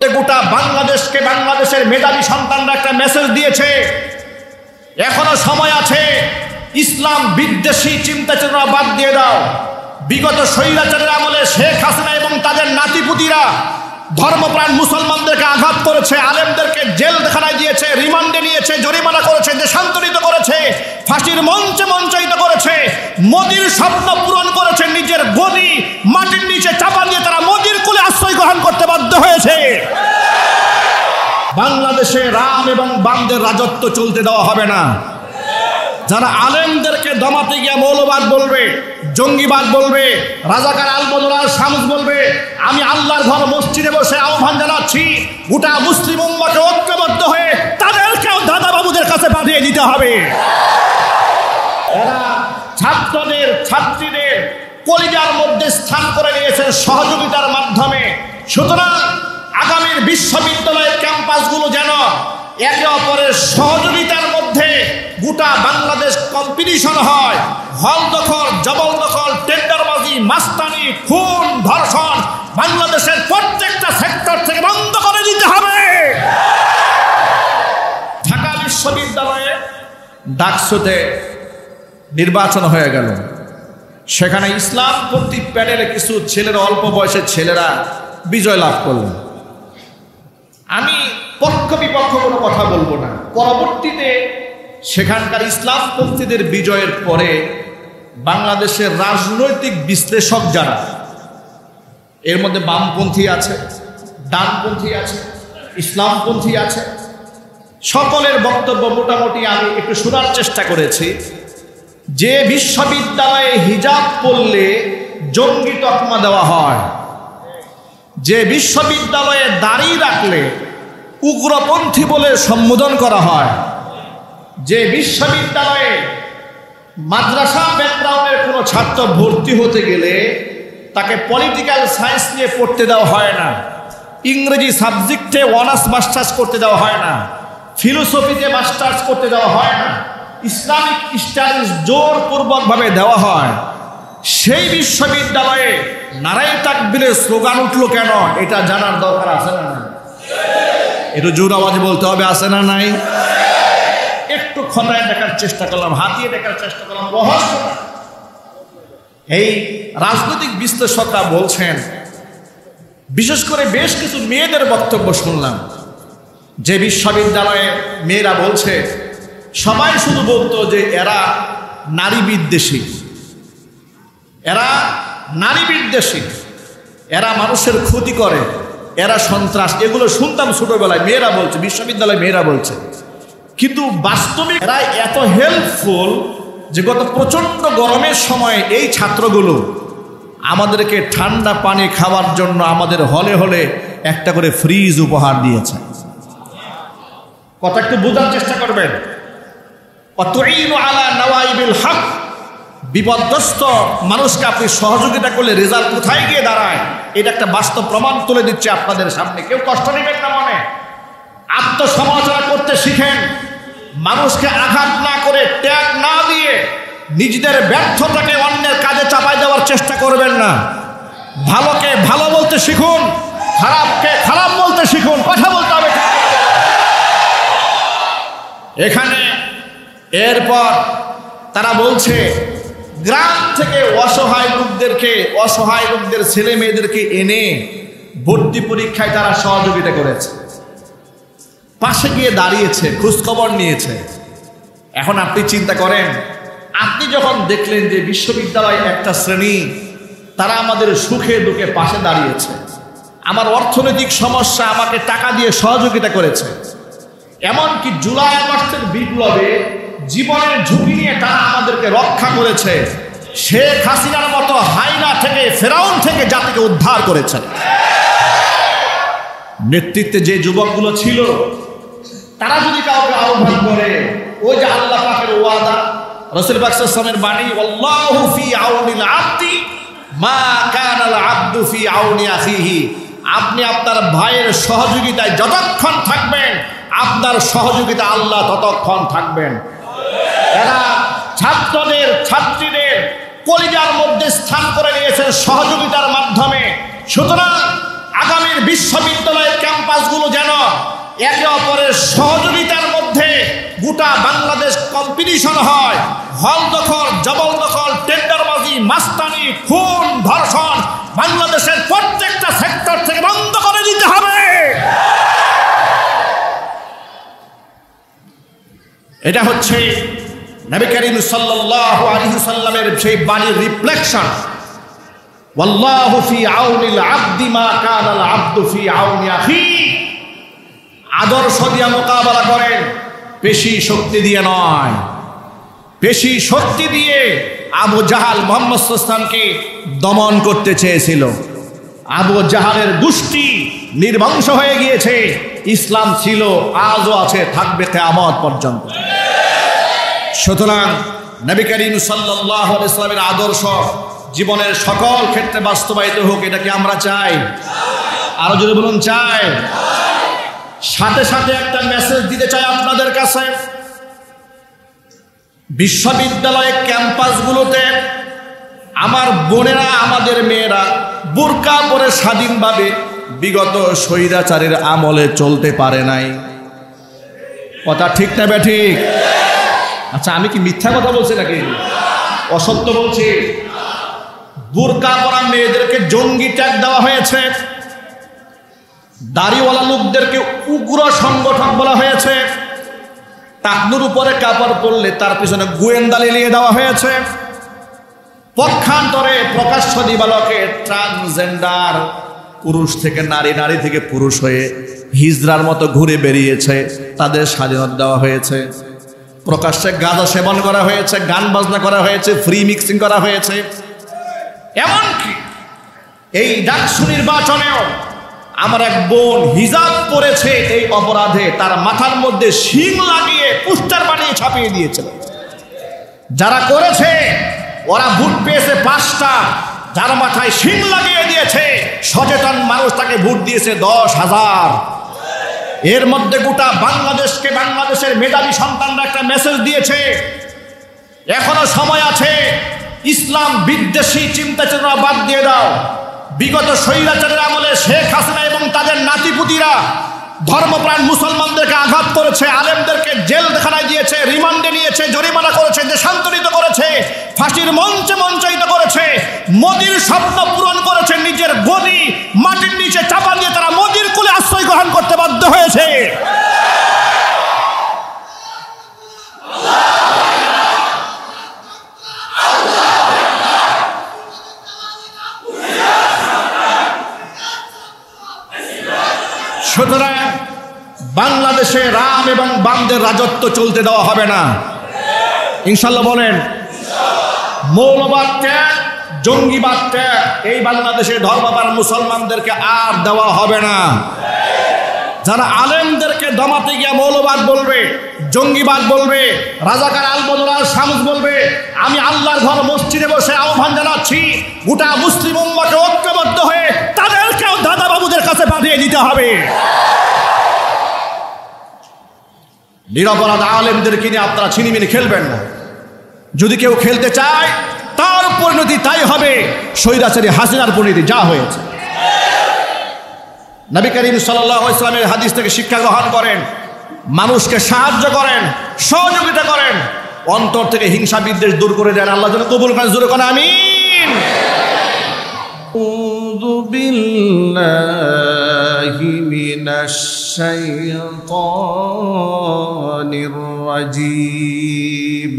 গোটা বাংলাদেশকে, বাংলাদেশের মেধাবী সন্তানরা একটা মেসেজ দিয়েছে, এখনো সময় আছে, ইসলাম বিদ্বেষী চিন্তা চেতনা বাদ দিয়ে দাও। বিগত স্বৈরাচারের আমলে শেখ হাসিনা এবং তাদের নাতিপুতিরা ধর্মপ্রাণ মুসলমানদেরকে আঘাত করেছে, আলেমদেরকে জেলখানায় দিয়েছে, রিমান্ডে নিয়েছে, জরিমানা করেছে, দেশান্তরিত করেছে, ফাঁসির মঞ্চে মঞ্চায়িত করেছে। মোদির স্বপ্ন পূরণ করেছে, নিজের গদি মাটির নিচে চাপা দিয়ে তারা মোদির কুলে আশ্রয় গ্রহণ করতে বাধ্য হয়েছে। বাংলাদেশে রাম এবং বামদের রাজত্ব চলতে দেওয়া হবে না। যারা আলেমদেরকে দমাতে গিয়ে মৌলবাদ বলবে, জঙ্গিবাদ বলবে, রাজাকার আল-বদর আল-শামস বলবে, আমি আল্লাহর ঘর মসজিদে বসে আহ্বান জানাচ্ছি, গোটা মুসলিম উম্মাহকে ঐক্যবদ্ধ হয়ে তাদেরকেও দাদা বাবুদের কাছে পাঠিয়ে দিতে হবে। এরা ছাত্রদের, ছাত্রীদের কলিজার মধ্যে স্থান করে নিয়েছেন সহযোগিতার মাধ্যমে। সুতরাং আগামীর বিশ্ববিদ্যালয়ের ক্যাম্পাসগুলো যেন একে অপরের সহযোগিতার মধ্যে গোটা বাংলাদেশ কম্পিটিশন হয়। হল দখল, জবরদখল, টেন্ডারবাজি, মাস্তানি, খুন, ধর্ষণ বাংলাদেশের প্রত্যেকটা সেক্টর থেকে বন্ধ করে দিতে হবে। ঢাকা বিশ্ববিদ্যালয়ে ডাকসুতে নির্বাচন হয়ে গেল, সেখানে ইসলামপন্থী প্যানেলে কিছু ছেলেরা, অল্প বয়সের ছেলেরা বিজয় লাভ করলেন। আমি পক্ষ বিপক্ষ কোনো কথা বলবো না। পরবর্তীতে সেখানকার ইসলামপন্থীদের বিজয়ের পরে বাংলাদেশের রাজনৈতিক বিশ্লেষক যারা, এর মধ্যে বামপন্থী আছে, ডানপন্থী আছে, ইসলামপন্থী আছে, সকলের বক্তব্য মোটামুটি আমি একটু শোনার চেষ্টা করেছি। যে বিশ্ববিদ্যালয়ে হিজাব পরলে জঙ্গি তকমা দেওয়া হয়, যে বিশ্ববিদ্যালয়ে দাড়ি রাখলে উগ্রপন্থী বলে সম্বোধন করা হয়, যে বিশ্ববিদ্যালয়ে মাদ্রাসা ব্যাকগ্রাউন্ডের কোনো ছাত্র ভর্তি হতে গেলে তাকে পলিটিক্যাল সায়েন্স নিয়ে পড়তে দেওয়া হয় না, ইংরেজি সাবজেক্টে অনার্স মাস্টার্স করতে দেওয়া হয় না, ফিলোসফিতে মাস্টার্স করতে দেওয়া হয় না, ইসলামিক স্টাডিজ জোরপূর্বকভাবে দেওয়া হয়, সেই বিশ্ববিদ্যালয়ে নারায়ে তাকবীরের স্লোগান উঠলো কেন, এটা জানার দরকার আছে না নাই? একটু জোর আওয়াজে বলতে হবে, আছে না নাই? একটু খন্দায় দেখার চেষ্টা করলাম, হাতিয়ে দেখার চেষ্টা করলাম রহস্য। এই রাজনৈতিক বিশ্লেষকরা বলছেন, বিশেষ করে বেশ কিছু মেয়েদের বক্তব্য শুনলাম, যে বিশ্ববিদ্যালয়ে মেয়েরা বলছে, সবাই শুধু বলতো যে এরা নারী বিদ্বেষী, এরা নারী বিদ্বেষী, এরা মানুষের ক্ষতি করে, এরা সন্ত্রাস, এগুলো শুনতাম ছোটবেলায়, মেয়েরা বলছে, বিশ্ববিদ্যালয়ে মেয়েরা বলছে। কিন্তু বাস্তবিক এরা এত হেল্পফুল যে গত প্রচণ্ড গরমের সময় এই ছাত্রগুলো আমাদেরকে ঠান্ডা পানি খাওয়ার জন্য আমাদের হলে হলে একটা করে ফ্রিজ উপহার দিয়েছে। কথা একটু বোঝার চেষ্টা করবেন। অতুইনু আলা নওয়াইবিল হক, বিপদগ্রস্ত মানুষকে আপনি সহযোগিতা করলে রেজাল্ট কোথায় গিয়ে দাঁড়ায়, এটা একটা বাস্তব প্রমাণ তুলে দিচ্ছে আপনাদের সামনে। কেউ কষ্ট নেবেন না মনে, আত্মসমালোচনা করতে শিখেন, মানুষকে আঘাত না করে, ট্যাগ না দিয়ে নিজেদের ব্যর্থতাকে অন্যের কাজে চাপাই দেওয়ার চেষ্টা করবেন না। ভালোকে ভালো বলতে শিখুন, খারাপকে খারাপ বলতে শিখুন, কথা বলতে হবে। এখানে এরপর তারা বলছে গ্রাম থেকে অসহায় লোকদের ছেলে মেয়েদেরকে এনে ভর্তি পরীক্ষায় তারা সহযোগিতা করেছে, পাশে গিয়ে দাঁড়িয়েছে, খোঁজখবর নিয়েছে। এখন আপনি চিন্তা করেন, আপনি যখন দেখলেন যে বিশ্ববিদ্যালয় একটা শ্রেণী তারা আমাদের সুখে দুঃখে পাশে দাঁড়িয়েছে, আমার অর্থনৈতিক সমস্যা আমাকে টাকা দিয়ে সহযোগিতা করেছে, এমনকি জুলাই আগস্টের বিপ্লবে জীবনের ঝুঁকি নিয়ে তারা আমাদেরকে রক্ষা করেছে, শেখ হাসিনার মতো হাইনা থেকে, ফেরাউন থেকে জাতিকে উদ্ধার করেছে। নেতৃত্বে যে যুবকগুলো ছিল তারা যদি কাউকে আহ্বান করে, ওই যে আল্লাহ পাকের ওয়াদা, রাসূল পাক সাল্লাল্লাহু আলাইহি ওয়াসাল্লামের বাণী, আল্লাহু ফি আউনিল আবদি মা কানাল আবদু ফি আউনি আখিহি, আপনি আপনার ভাইয়ের সহযোগিতায় যতক্ষণ থাকবেন, আপনার সহযোগিতা আল্লাহ ততক্ষণ থাকবেন। এরা ছাত্রদের, ছাত্রীদের কলিজার মধ্যে স্থান করে নিয়েছেন সহযোগিতার মাধ্যমে। সুতরাং আগামীর বিশ্ববিদ্যালয়ের ক্যাম্পাস একে অপরের সহযোগিতার মধ্যে গোটা বাংলাদেশ কম্পিটিশন হয়। হল দখল, জবরদখল, টেন্ডারবাজি, মাস্তানি, খুন, ধর্ষণ বাংলাদেশের প্রত্যেকটা সেক্টর থেকে বন্ধ করে দিতে হবে। এটা হচ্ছে নবী করিম সাল্লাল্লাহু আলাইহি সাল্লামের সেই বাণীর রিফ্লেকশন। ওয়াল্লাহু ফি আউনিল আবদি মা কানাল আবদু ফি আউনি আখি। আদর্শ দিয়ে মোকাবেলা করেন, পেশি শক্তি দিয়ে নয়। পেশি শক্তি দিয়ে আবু জাহাল মুহাম্মদ সাল্লাল্লাহু আলাইহি ওয়াসাল্লামকে দমন করতে চেয়েছিল। আবু জাহালের গোষ্ঠী নির্বংশ হয়ে গিয়েছে। ইসলাম ছিল, আজও আছে, থাকবে কিয়ামত পর্যন্ত। সুতরাং নবী করিম সাল্লাল্লাহু আলাইহি ওয়াসাল্লামের আদর্শ জীবনের সকল ক্ষেত্রে বাস্তবায়িত হোক, এটা কি আমরা চাই? আরো যদি বলুন চাই। সাথে সাথে একটা মেসেজ দিতে চাই আপনাদের কাছে। বিশ্ববিদ্যালয় ক্যাম্পাসগুলোতে আমার বোনেরা, আমাদের মেয়েরা বোরকা পরে স্বাধীনভাবে বিগত স্বৈরাচারের আমলে চলতে পারে নাই। কথা ঠিক না বেঠিক? আচ্ছা, আমি কি মিথ্যা কথা বলছি নাকি অসত্য বলছি? বোরকা পরা মেয়েদেরকে জঙ্গি ট্যাগ দেওয়া হয়েছে, দাড়িওয়ালা লোকদেরকে উগ্র সংগঠন বলা হয়েছে, টাকনুর উপরে কাপড় পরলে তার পিছনে গোয়েন্দা লিয়ে দেওয়া হয়েছে, পক্ষান্তরে প্রকাশ্য দিবালোকে ট্রান্সজেন্ডার, পুরুষ থেকে নারী, নারী থেকে পুরুষ হয়ে হিজড়ার মতো ঘুরে বেরিয়েছে, তাদের স্বাধীনতা দেওয়া হয়েছে। প্রকাশ্যে গাঁজা সেবন করা হয়েছে, গান বাজনা করা হয়েছে, ফ্রি মিক্সিং করা হয়েছে। এমনকি এই ডাকসু নির্বাচনেও আমার এক বোন হিজাব পরেছে, এই অপরাধে তার মাথার মধ্যে শিং লাগিয়ে পোস্টার বানিয়ে ছাপিয়ে দিয়েছিল। যারা করেছে ওরা ভোট পেয়েছে 5টা, যার মাথায় শিং লাগিয়ে দিয়েছে সচেতন মানুষ তাকে ভোট দিয়েছে 10,000। এর মধ্যে গোটা বাংলাদেশকে, বাংলাদেশের মেধাবী সন্তানরা একটা মেসেজ দিয়েছে, এখনো সময় আছে, ইসলাম বিদ্বেষী চিন্তা চেতনা বাদ দিয়ে দাও। বিগত স্বৈরাচারের আমলে শেখ হাসিনা এবং তাদের নাতিপুতিরা ধর্মপ্রাণ মুসলমানদেরকে আঘাত করেছে, আলেমদেরকে জেলখানায় দিয়েছে, রিমান্ডে নিয়েছে, জরিমানা করেছে, দেশান্তরিত করেছে, ফাঁসির মঞ্চে মঞ্চায়িত করেছে। মোদির স্বপ্ন পূরণ করেছে, নিজের গদি মাটির নিচে চাপা দিয়ে তারা মোদির কুলে আশ্রয় গ্রহণ করতে বাধ্য হয়েছে। সুতরাং বাংলাদেশে রাম এবং বামদের রাজত্ব চলতে দেওয়া হবে না, ইনশাল্লাহ বলেন। মৌলবাদ ত্যাগ, জঙ্গিবাদ ত্যাগ, এই বাংলাদেশে ধর্মপ্রাণ মুসলমানদেরকে আর দেওয়া হবে না। যারা আলেমদেরকে দমাতে গিয়ে মৌলবাদ বলবে, জঙ্গিবাদ বলবে, রাজাকার আল-বদর আল-শামস বলবে, আমি আল্লাহর ঘর মসজিদে বসে আহ্বান জানাচ্ছি গোটা মুসলিম উম্মতকে ঐক্যবদ্ধ হয়ে তাদেরকেও দাদা বাবুদের কাছে পাঠিয়ে দিতে হবে। নিরপরাধ আলেমদেরকে নিয়ে আপনারা ছিনিমিনি খেলবেন না। যদি কেউ খেলতে চায় তার পরিণতি তাই হবে স্বৈরাচারী হাসিনার পরিণতি যা হয়েছে। নবী করিম সাল্লাল্লাহু আলাইহি ওয়াসাল্লামের হাদিস থেকে শিক্ষা গ্রহণ করেন, মানুষকে সাহায্য করেন, সহযোগিতা করেন, অন্তর থেকে হিংসা বিদ্বেষ দূর করে দেন। আল্লাহ যেন কবুল করেন, জোরে কোন আমিন। আউযু বিল্লাহি মিনাশ শাইতানির রাজীম।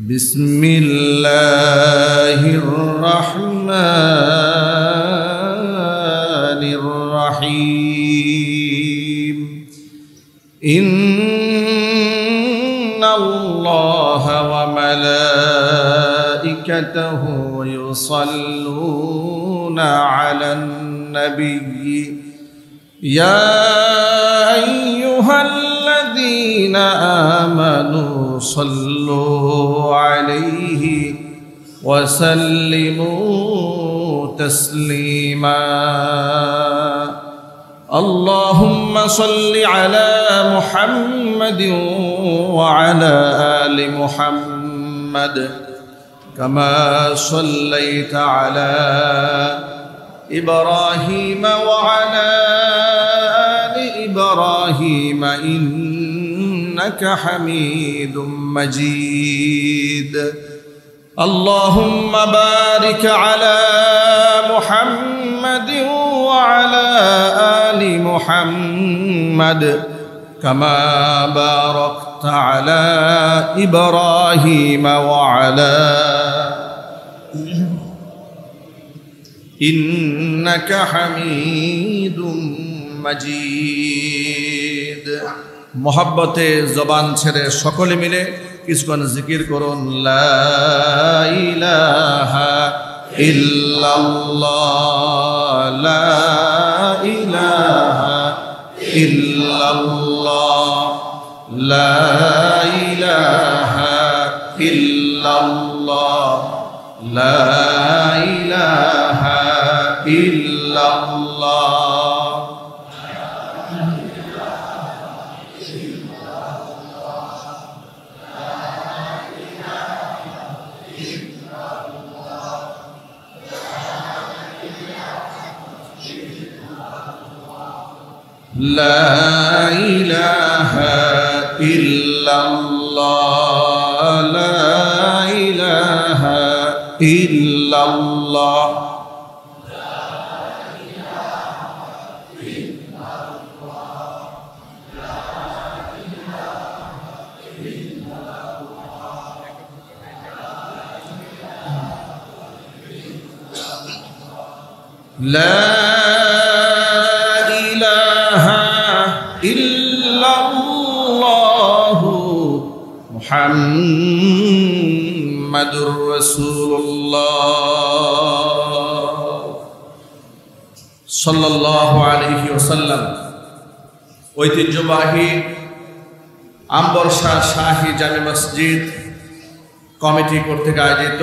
বিসমিল্লাহির রাহমানির রহিম। ইন্নাল্লাহা ওয়া মালাইকাতাহু ইউসাল্লুনা আলান নাবিয়্যি ইয়া আইয়ুহাল্লাযীনা আমানু সাল্লু আলাইহি ওয়া সাল্লিমু তাসলিমা। اللهم صل على محمد وعلى آل محمد كما صليت على إبراهيم وعلى آل إبراهيم إبراهيم إنك حميد مجيد اللهم بارك على محمد وعلى آل محمد كما باركت على إبراهيم وعلى إنك حميد مجيد محبته زبان ছেড়ে সকলে মিলে কিছুক্ষণ জিকির করুন লা ইলাহা ইল্লাল্লাহ লা ইলাহা ইল্লাল্লাহ লা ইলাহা ইল্লাল্লাহ লা ইলাহা ইল্লাল্লাহ لا إله إلا الله لا إله إلا الله لا মুহাম্মাদুর রাসূলুল্লাহ সাল্লাল্লাহু আলাইহি ওয়াসাল্লাম ঐতিহ্যবাহী আমবর্ষা শাহী জামে মসজিদ কমিটি কর্তৃক আয়োজিত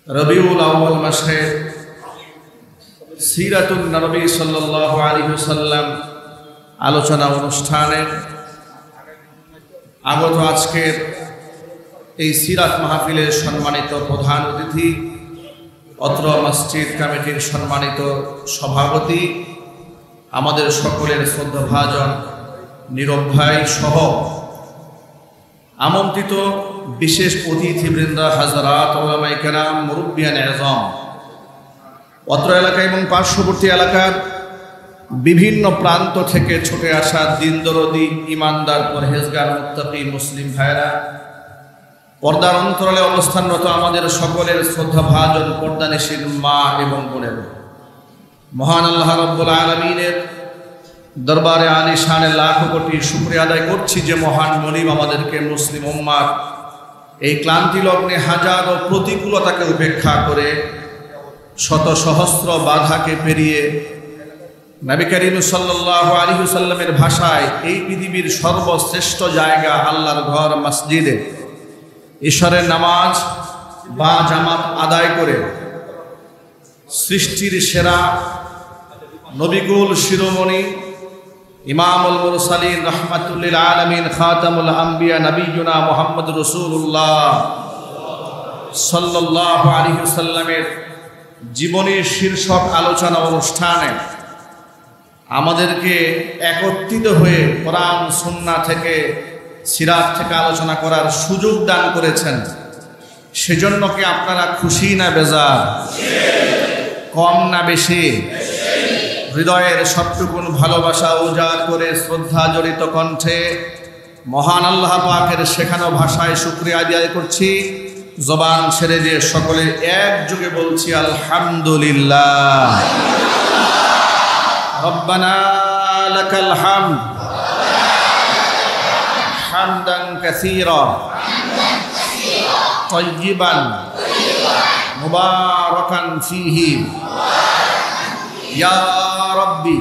রবিউল আউয়াল মাসে সিরাতুন নবী সাল্লাল্লাহু আলাইহি ওয়াসাল্লাম আলোচনা অনুষ্ঠানে আগত আজকের এই সিরাত মাহফিলের সম্মানিত প্রধান অতিথি অত্র মসজিদ কমিটির সম্মানিত সভাপতি আমাদের সকলের শ্রদ্ধাভাজন নীরব ভাই সহ আমন্ত্রিত বিশেষ অতিথিবৃন্দ হাজরাত উলামায়ে কেরাম মুরব্বিয়ান আযম অত্র এলাকা এবং পার্শ্ববর্তী এলাকার বিভিন্ন প্রান্ত থেকে ছুটে আসা দিনদরদি ইমানদার পরহেজগার মুত্তাকি মুসলিম ভাইরা পর্দার অন্তরালে অবস্থানরত আমাদের সকলের শ্রদ্ধাভাজন পর্দানিশীল মা এবং বোনেরা মহান আল্লাহ রাব্বুল আলামিনের দরবারে আলিশানে লাখ কোটি শুকরিয়া আদায় করছি যে মহান মনিব আমাদেরকে মুসলিম উম্মার এই ক্লান্তি লগ্নে হাজারো প্রতিকূলতাকে উপেক্ষা করে শত সহস্র বাধাকে পেরিয়ে নবী করিম সাল্লাল্লাহু আলাইহি ওয়াসাল্লামের ভাষায় এই পৃথিবীর সর্বশ্রেষ্ঠ জায়গা আল্লাহর ঘর মসজিদে ঈশ্বরের নামাজ বা জামাত আদায় করে সৃষ্টির সেরা নবিকুল শিরোমণি ইমামুল মুরসালিন রাহমাতুল লিল আলামিন খাতামুল আম্বিয়া নবিয়ুনা মুহাম্মদ রাসূলুল্লাহ সাল্লাল্লাহু আলাইহি ওয়াসাল্লামের জীবনের শীর্ষক আলোচনা অনুষ্ঠানে আমাদেরকে একত্রিত হয়ে কোরআন সুন্নাহ থেকে সিরাত থেকে আলোচনা করার সুযোগ দান করেছেন সেজন্য কি আপনারা খুশি না বেজার কম না বেশি হৃদয়ের সবটুকুন ভালোবাসা উজাড় করে শ্রদ্ধা জড়িত কণ্ঠে মহান আল্লাহ পাকের শেখানো ভাষায় শুকরিয়া আদায় করছি জবান ছেড়ে দিয়ে সকলে একযোগে বলছি আলহামদুলিল্লাহ রব্বানা লাকাল হামদ হামদান কাসীরা তাইয়িবান মুবারাকান ফীহি ইয়া রাব্বি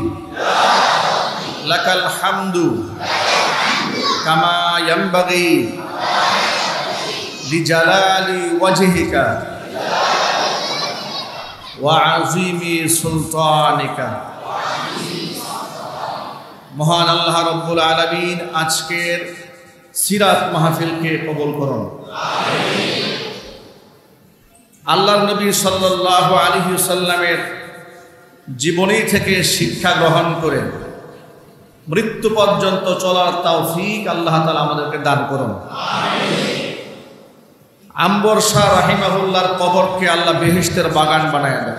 লাকাল হামদু কামা ইয়ানবাগি লিজালালি ওয়াজহিকা ওয়া আযীমি সুলতানিকা। মহান আল্লাহ রাব্বুল আলামিন আজকের সিরাত মাহফিলকে কবুল করুন। আল্লাহর নবী সাল্লাল্লাহু আলাইহি ওয়াসাল্লামের জীবনী থেকে শিক্ষা গ্রহণ করে মৃত্যু পর্যন্ত চলার তৌফিক আল্লাহ তাআলা আমাদেরকে দান করুন। আম্বর শাহ রাহিমাহুল্লাহর কবরকে আল্লাহ বেহেশতের বাগান বানায় দেন।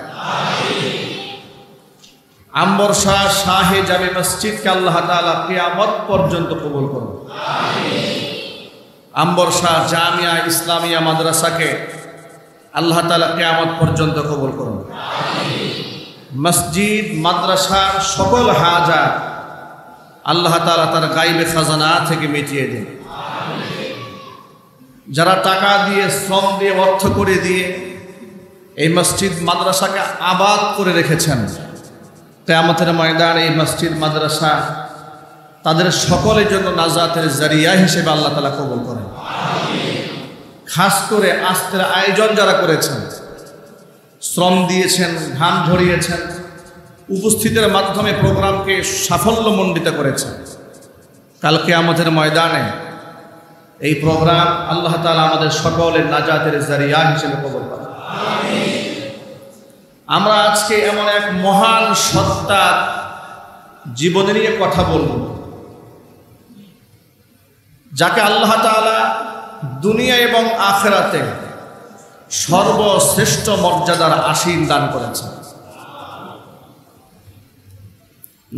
আম্বর শাহ শাহে জামে মসজিদকে আল্লাহ তাআলা কিয়ামত পর্যন্ত কবুল করুন। আম্বর শাহ জামিয়া ইসলামিয়া মাদ্রাসাকে আল্লাহ তাআলা কিয়ামত পর্যন্ত কবুল করুন। মসজিদ মাদ্রাসার সকল হাজাত আল্লাহ তাআলা তার গাইবে খাজানা থেকে মিটিয়ে দিন। যারা টাকা দিয়ে, শ্রম দিয়ে, অর্থ করে দিয়ে এই মসজিদ মাদ্রাসাকে আবাদ করে রেখেছেন, কিয়ামতের ময়দানে এই মসজিদ মাদ্রাসা তাদের সকলের জন্য নাজাতের জারিয়া হিসেবে আল্লাহ তাআলা কবুল করেন। খাস করে আজকের আয়োজন যারা করেছেন, শ্রম দিয়েছেন, ঘাম ঝরিয়েছেন, উপস্থিতের মাধ্যমে প্রোগ্রামকে সাফল্যমণ্ডিত করেছেন, কাল কিয়ামতের ময়দানে এই প্রোগ্রাম আল্লাহ তাআলা আমাদের সকলের নাজাতের জারিয়া হিসেবে কবুল করেন। আমরা আজকে এমন এক মহান সত্তার জীবনী নিয়ে কথা বলব, যাকে আল্লাহ তাআলা দুনিয়া এবং আখিরাতে সর্বশ্রেষ্ঠ মর্যাদার আসীন দান করেছেন।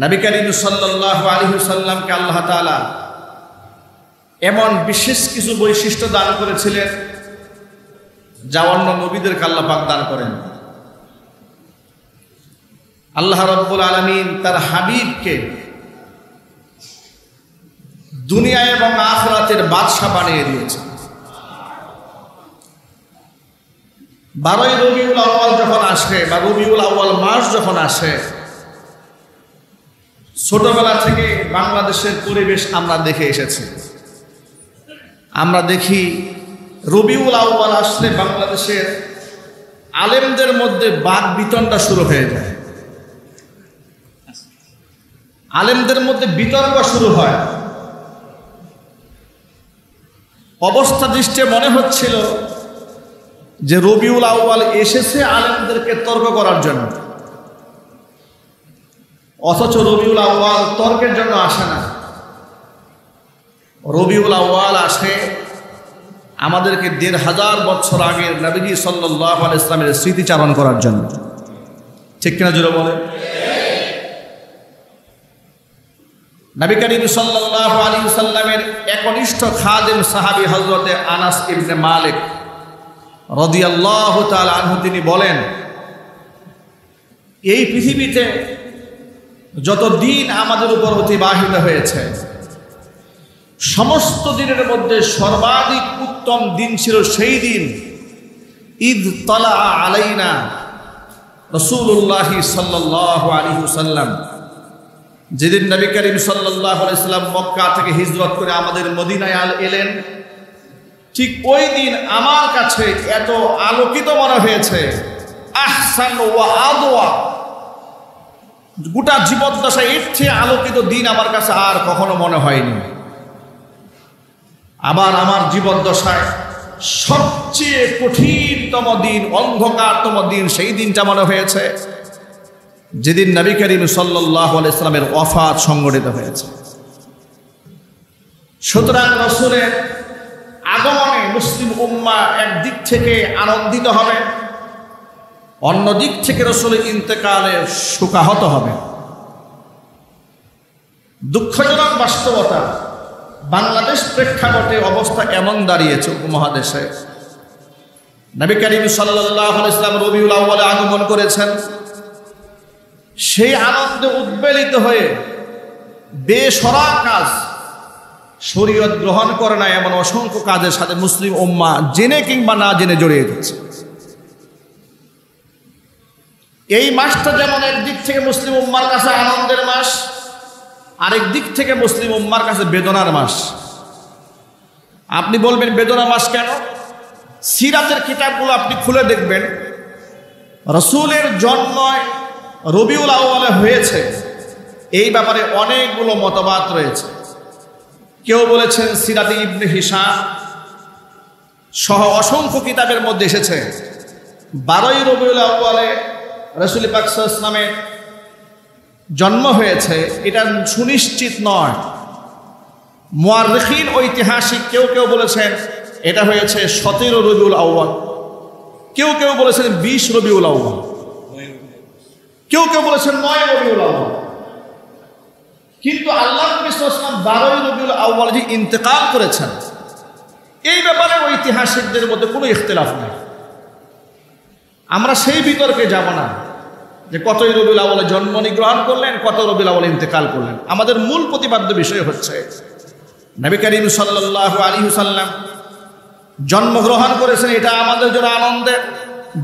নবী করিম সাল্লাল্লাহু আলাইহি ওয়াসাল্লামকে আল্লাহ তাআলা এমন বিশেষ কিছু বৈশিষ্ট্য দান করেছিলেন যা অন্য নবীদেরকে আল্লাহ পাক দান করেন। আল্লাহ রাব্বুল আলামিন তার হাবিবকে দুনিয়া এবং আখিরাতের বাদশা বানিয়ে দিয়েছেন। 12ই রবিউল আউয়াল যখন আসে বা রবিউল আউয়াল মাস যখন আসে, ছোটবেলা থেকে বাংলাদেশের পরিবেশ আমরা দেখে এসেছি। আমরা দেখি রবিউল আউয়াল আসলে বাংলাদেশের আলেমদের মধ্যে বাদ বিতণ্ডা শুরু হয়ে যায়, আলেমদের মধ্যে বিতর্ক শুরু হয়। অবস্থা দৃষ্টে মনে হচ্ছিল যে রবিউল আউয়াল এসেছে আলেমদেরকে তর্ক করার জন্য, অথচ রবিউল আউয়াল তর্কের জন্য আসে না। রবিউল আউয়াল আসে আমাদেরকে ১৫০০ বছর আগের নবীজি সাল্লাল্লাহু আলাইহি ওয়াসাল্লামের স্মৃতিচারণ করার জন্য। ঠিক কিনা জোরে বলে? নবী করিম সাল্লাল্লাহু আলাইহি ওয়াসাল্লামের একনিষ্ঠ খাদেম সাহাবী হযরতে আনাস ইবনে মালিক রাদিয়াল্লাহু তাআলা আনহু তিনি বলেন, এই পৃথিবীতে যত দিন আমাদের উপর অতিবাহিত হয়েছে, সমস্ত দিনের মধ্যে সর্বাধিক উত্তম দিন ছিল সেই দিন ঈদ তালা আলাইনা রাসূলুল্লাহ সাল্লাল্লাহু আলাইহি ওয়াসাল্লাম, যেদিন নবী করিম সাল্লাল্লাহু আলাইহি ওয়াসাল্লাম মক্কা থেকে হিজরত করে আমাদের মদিনায় এলেন। ঠিক ওই দিন আমার কাছে এত আলোকিত মনে হয়েছে, আহসান ওয়া আদওয়া, গোটা জীবদ্দশা এর চেয়ে আলোকিত দিন আমার কাছে আর কখনো মনে হয়নি। আবার আমার জীবদ্দশায় সবচেয়ে কঠিনতম দিন, অন্ধকারতম দিন, সেই দিনটা মনে হয়েছে যেদিন নবী করিম সাল্লাল্লাহু আলাইহি ওয়াসাল্লামের ওয়াফাত সংঘটিত হয়েছে। সুতরাং রাসূলের আগমনে মুসলিম উম্মাহ একদিক থেকে আনন্দিত হবে, অন্য দিক থেকে রাসূলের ইন্তেকালে শোকাহত হবে। দুঃখজনক বাস্তবতা, বাংলাদেশ প্রেক্ষাপটে অবস্থা এমন দাঁড়িয়েছে উপমহাদেশে, নবী করিম সাল্লাল্লাহু আলাইহি ওয়াসাল্লাম রবিউল আউয়ালে আগমন করেছেন। সেই আনন্দে উদ্বেলিত হয়ে বেসরা কাজ, শরীয়ত গ্রহণ করে না এমন অসংখ্য কাজের সাথে মুসলিম উম্মাহ জেনে কিংবা না জেনে জড়িয়ে যাচ্ছে। এই মাসটা যেমন একদিক থেকে মুসলিম উম্মার কাছে আনন্দের মাস, আরেক দিক থেকে মুসলিম উম্মার কাছে বেদনার মাস। আপনি বলবেন বেদনা মাস কেন? সিরাতের কিতাবগুলো আপনি খুলে দেখবেন, রাসূলের জন্ম রবিউল আউয়ালে হয়েছে এই ব্যাপারে অনেকগুলো মতবাদ রয়েছে। কেউ বলেছেন সিরাতে ইবনে হিশাম সহ অসংখ্য কিতাবের মধ্যে এসেছে 12ই রবিউল আউয়ালে রাসূল পাক সাল্লাল্লাহু আলাইহি ওয়াসাল্লামের জন্ম হয়েছে এটা সুনিশ্চিত নয়। মুআররিখিন ঐতিহাসিক কেউ কেউ বলেছেন এটা হয়েছে 17 রবিউল আউয়াল, কেউ কেউ বলেছেন 20 রবিউল আউয়াল, কেউ কেউ বলেছেন 9 রবিউল আউয়াল। কিন্তু আল্লাহ নবী সাল্লাল্লাহু আলাইহি ওয়াসাল্লাম 12 রবিউল আউয়াল যে ইন্তেকাল করেছেন এই ব্যাপারে ঐতিহাসিকদের মধ্যে কোনো ইখতিলাফ নেই। আমরা সেই বিতর্কে যাব না যে কত রবিউল আউয়ালে জন্ম গ্রহণ করলেন, কত রবিউল আউয়ালে ইন্তেকাল করলেন। আমাদের মূল প্রতিপাদ্য বিষয় হচ্ছে নবী করিম সাল্লাল্লাহু আলাইহি ওয়াসাল্লাম জন্মগ্রহণ করেছেন, এটা আমাদের জন্য আনন্দের।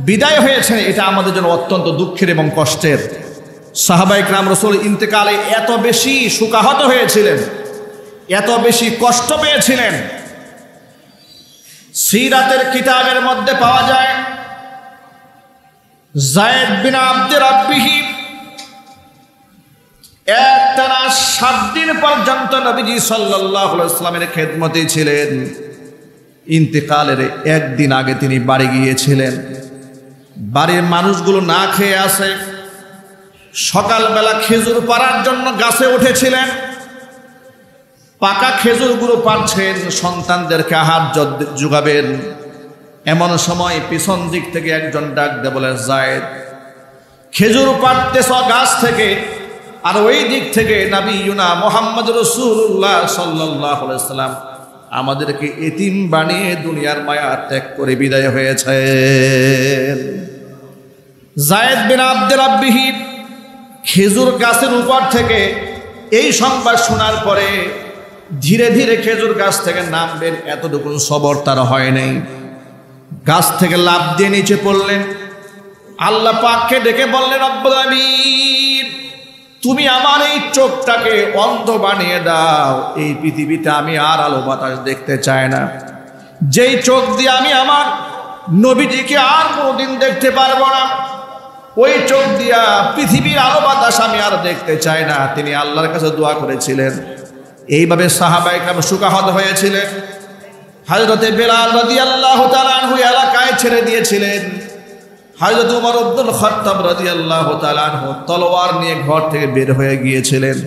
বিদায় হয়েছেন, এটা আমাদের জন্য অত্যন্ত দুঃখের এবং কষ্টের। সাহাবায়ে কেরাম রাসূল ইন্তেকালে এত বেশি শোকাহত হয়েছিলেন, এত বেশি কষ্ট পেয়েছিলেন। সিরাতের কিতাবের মধ্যে পাওয়া যায় যায়েদ বিন আব্দে রাব্বিহি একটানা 7 দিন পর্যন্ত নবীজি সাল্লাল্লাহু আলাইহি ওয়াসাল্লামের খেদমতে ছিলেন। ইন্তেকালের একদিন আগে তিনি বাড়ি গিয়েছিলেন। বাড়ির মানুষগুলো না খেয়ে আসে, সকালবেলা খেজুর পাড়ার জন্য গাছে উঠেছিলেন। পাকা খেজুরগুলো পাড়ছেন, সন্তানদেরকে আহার যোগাবেন। এমন সময় পিছন দিক থেকে একজন ডাক দিয়ে বলে, যায়েদ, খেজুর পাড়তেছ গাছ থেকে, আর ওই দিক থেকে নবিয়ুনা মুহাম্মদ রাসূলুল্লাহ সাল্লাল্লাহু আলাইহি ওয়াসাল্লাম আমাদেরকে এতিম বানিয়ে দুনিয়ার মায়া ত্যাগ করে বিদায় হয়েছে। যায়েদ বিন আব্দে রাব্বিহি খেজুর গাছের উপর থেকে এই সংবাদ শোনার পরে ধীরে ধীরে খেজুর গাছ থেকে নামবেন, এতটুকু সবর তার হয় নাই। গাছ থেকে লাফ দিয়ে নিচে পড়লেন। আল্লাহ পাককে ডেকে বললেন, রব্বুল আলামিন, তুমি আমার এই চোখটাকে অন্ধ বানিয়ে দাও, এই পৃথিবীতে আমি আর আলো বাতাস দেখতে চাই না। যেই চোখ দিয়ে আমি আমার নবীজিকে আর কোনোদিন দেখতে পারবো না, ওই চোখ দিয়া পৃথিবীর আলো বাতাস আমি আর দেখতে চাই না। তিনি আল্লাহর কাছে দোয়া করেছিলেন। এইভাবে সাহাবায়ে কেরাম শোকাহত হয়েছিলেন। হযরতে বেলাল রাদিয়াল্লাহু তাআলা আনহু এলাকায় ছেড়ে দিয়েছিলেন। হযরত ওমর ইবনুল খাত্তাব রাদিয়াল্লাহু তাআলা আনহু তলোয়ার নিয়ে ঘর থেকে বের হয়ে গিয়েছিলেন।